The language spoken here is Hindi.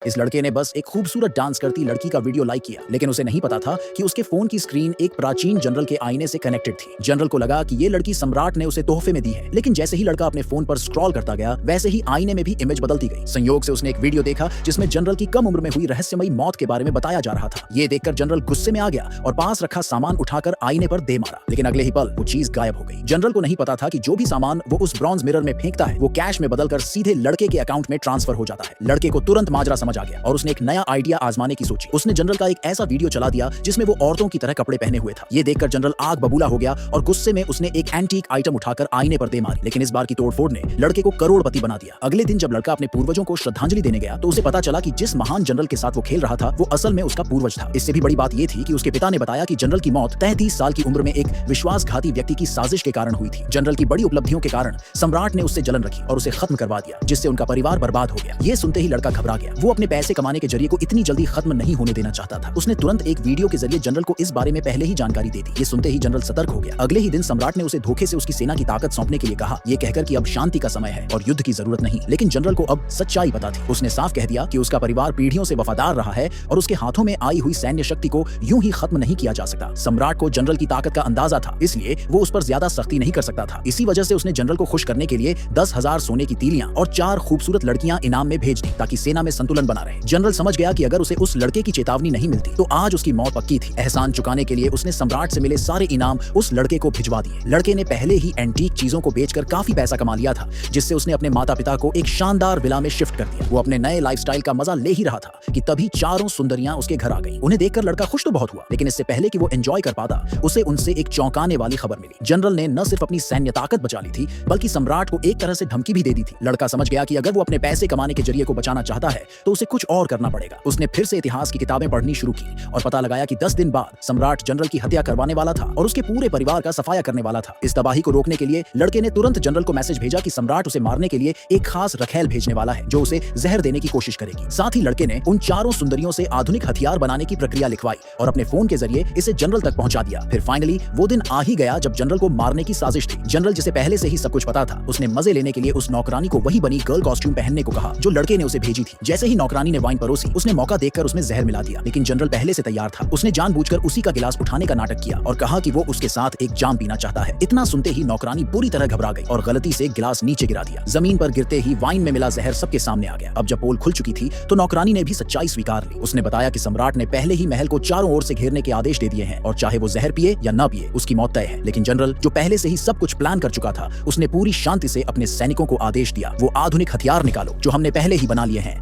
इस लड़के ने बस एक खूबसूरत डांस करती लड़की का वीडियो लाइक किया, लेकिन उसे नहीं पता था कि उसके फोन की स्क्रीन एक प्राचीन जनरल के आईने से कनेक्टेड थी। जनरल को लगा कि ये लड़की सम्राट ने उसे तोहफे में दी है, लेकिन जैसे ही लड़का अपने फोन पर स्क्रॉल करता गया, वैसे ही आईने में भी इमेज बदलती गई। संयोग से उसने एक वीडियो देखा जिसमें जनरल की कम उम्र में हुई रहस्यमयी मौत के बारे में बताया जा रहा था। ये देखकर जनरल गुस्से में आ गया और पास रखा सामान उठाकर आईने पर दे मारा, लेकिन अगले ही पल वो चीज गायब हो गई। जनरल को नहीं पता था कि जो भी सामान वो उस ब्रॉन्ज मिरर में फेंकता है, वो कैश में बदलकर सीधे लड़के के अकाउंट में ट्रांसफर हो जाता है। लड़के को तुरंत माजरा समझ आ गया और उसने एक नया आइडिया आजमाने की सोची। उसने जनरल का एक ऐसा वीडियो चला दिया जिसमें वो औरतों की तरह कपड़े पहने हुए था। ये देखकर जनरल आग बबूला हो गया और गुस्से में उसने एक एंटीक आइटम उठाकर आईने पर दे मारी, लेकिन इस बार की तोड़फोड़ ने लड़के को करोड़पति बना दिया। अगले दिन जब लड़का अपने पूर्वजों को श्रद्धांजलि देने गया तो उसे पता चला कि जिस महान जनरल के साथ वो खेल रहा था वो असल में उसका पूर्वज था। इससे भी बड़ी बात ये थी कि उसके पिता ने बताया कि जनरल की मौत 33 साल की उम्र में एक विश्वासघाती व्यक्ति की साजिश के कारण हुई थी। जनरल की बड़ी उपलब्धियों के कारण सम्राट ने उससे जलन रखी और उसे खत्म करवा दिया, जिससे उनका परिवार बर्बाद हो गया। ये सुनते ही लड़का घबरा गया। वो अपने पैसे कमाने के जरिए को इतनी जल्दी खत्म नहीं होने देना चाहता था। उसने तुरंत एक वीडियो के जरिए जनरल को इस बारे में पहले ही जानकारी दे दी। ये सुनते ही जनरल सतर्क हो गया। अगले ही दिन सम्राट ने उसे धोखे से उसकी सेना की ताकत सौंपने के लिए कहा, ये कहकर कि अब शांति का समय है और युद्ध की जरूरत नहीं। लेकिन जनरल को अब सच्चाई पता थी। उसने साफ कह दिया कि उसका परिवार पीढ़ियों से वफादार रहा है और उसके हाथों में आई हुई सैन्य शक्ति को यूं ही खत्म नहीं किया जा सकता। सम्राट को जनरल की ताकत का अंदाजा था, इसलिए वो उस पर ज्यादा सख्ती नहीं कर सकता था। इसी वजह से उसने जनरल को खुश करने के लिए 10,000 सोने की तीलियां और 4 खूबसूरत लड़कियां इनाम में भेज दी, ताकि सेना में संतुलन बना रहे। जनरल समझ गया कि अगर उसे उस लड़के की चेतावनी नहीं मिलती तो आज उसकी मौत पक्की थी। एहसान चुकाने के लिए उसने सम्राट से मिले सारे इनाम उस लड़के को भिजवा दिए। लड़के ने पहले ही एंटीक चीजों को बेचकर काफी पैसा कमा लिया था, जिससे उसने अपने माता पिता को एक शानदार विला में शिफ्ट कर दिया। वो अपने नए लाइफस्टाइल का मजा ले ही रहा था कि तभी चारों सुंदरियां उसके घर आ गईं। उन्हें देखकर लड़का खुश तो बहुत हुआ, लेकिन इससे पहले कि वो एंजॉय कर पाता, उसे उनसे एक चौंकाने वाली खबर मिली। जनरल ने न सिर्फ अपनी सैन्य ताकत बचा ली थी, बल्कि सम्राट को एक तरह से धमकी भी दे दी थी। लड़का समझ गया कि अगर वो अपने पैसे कमाने के जरिए को बचाना चाहता है तो उसे कुछ और करना पड़ेगा। उसने फिर से इतिहास की किताबें पढ़नी शुरू की और पता लगाया कि 10 दिन बाद सम्राट जनरल की हत्या करवाने वाला था और उसके पूरे परिवार का सफाया करने वाला था। इस तबाही को रोकने के लिए लड़के ने तुरंत जनरल को मैसेज भेजा कि सम्राट उसे मारने के लिए एक खास रखेल भेजने वाला है जो उसे जहर देने की कोशिश करेगी। साथ ही लड़के ने उन चारों सुंदरियों से आधुनिक हथियार बनाने की प्रक्रिया लिखवाई और अपने फोन के जरिए इसे जनरल तक पहुंचा दिया। फिर फाइनली वो दिन आ ही गया जब जनरल को मारने की साजिश थी। जनरल जिसे पहले से ही सब कुछ पता था, उसने मजे लेने के लिए उस नौकरानी को वही बनी गर्ल कॉस्ट्यूम पहनने को कहा जो लड़के ने उसे भेजी थी। जैसे ही नौकरानी ने वाइन परोसी, उसने मौका देखकर उसमें जहर मिला दिया, लेकिन जनरल पहले से तैयार था। उसने जानबूझकर उसी का गिलास उठाने का नाटक किया और कहा कि वो उसके साथ एक जाम पीना चाहता है। इतना सुनते ही नौकरानी बुरी तरह घबरा गई और गलती से गिलास नीचे गिरा दिया। जमीन पर गिरते ही वाइन में मिला जहर सबके सामने आ गया। अब जब पोल खुल चुकी थी तो नौकरानी ने भी सच्चाई स्वीकार ली। उसने बताया कि सम्राट ने पहले ही महल को चारों ओर से घेरने के आदेश दे दिए हैं और चाहे वो जहर पिए या न पिए, उसकी मौत तय है। लेकिन जनरल, जो पहले से ही सब कुछ प्लान कर चुका था, उसने पूरी शांति से अपने सैनिकों को आदेश दिया, वो आधुनिक हथियार निकालो जो हमने पहले ही बना लिए हैं।